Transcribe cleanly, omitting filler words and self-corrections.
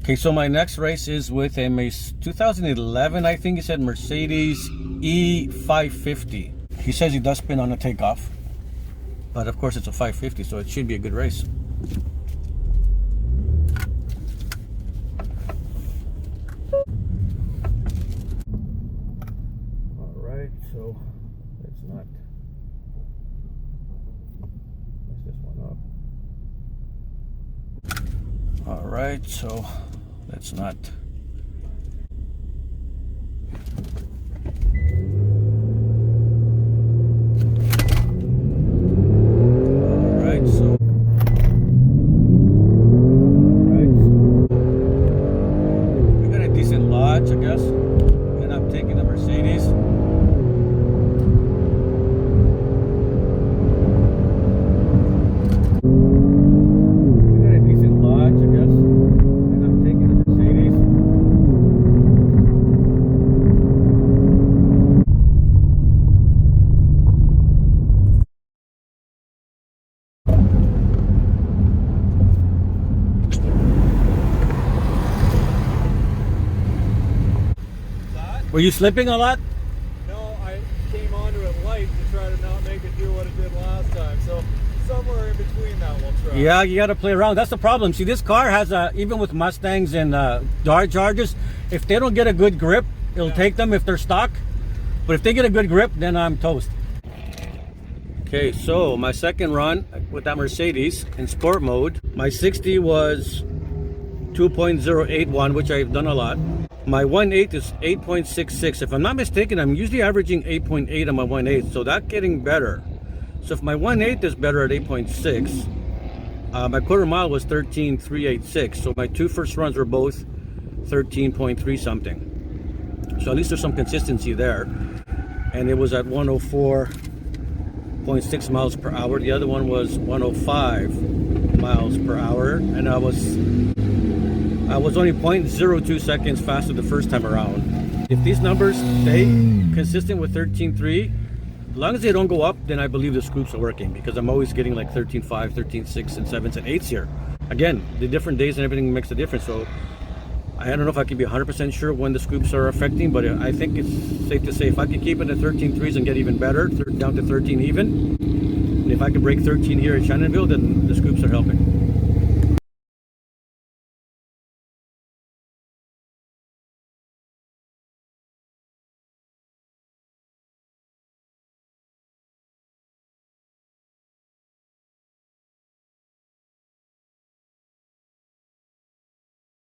Okay, so my next race is with a 2011, I think he said, Mercedes E550. He says he does spin on a takeoff, but of course it's a 550, so it should be a good race. All right, so let's not mess this one up. All right, so let's not. I guess, and I'm taking the Mercedes. We got a decent lodge, I guess, and I'm taking the Mercedes. Were you slipping a lot? No, I came onto it light to try to not make it do what it did last time. So somewhere in between that we'll try. Yeah, you got to play around. That's the problem. See, this car has even with Mustangs and Dodge Chargers, if they don't get a good grip, it'll take them if they're stock. But if they get a good grip, then I'm toast. Okay, so my second run with that Mercedes in sport mode, my 60 was 2.081, which I've done a lot. My 1.8 is 8.66. If I'm not mistaken, I'm usually averaging 8.8 on my 1.8, so that's getting better. So if my 1.8 is better at 8.6, my quarter mile was 13.386. So my two first runs were both 13.3 something. So at least there's some consistency there. And it was at 104.6 miles per hour. The other one was 105 miles per hour, and I was only 0.02 seconds faster the first time around. If these numbers stay consistent with 13.3, as long as they don't go up, then I believe the scoops are working, because I'm always getting like 13.5, 13.6, and 7s and 8s here. Again, the different days and everything makes a difference, so I don't know if I can be 100% sure when the scoops are affecting, but I think it's safe to say if I can keep it at 13.3s and get even better, down to 13 even, and if I can break 13 here at Shannonville, then the scoops are helping.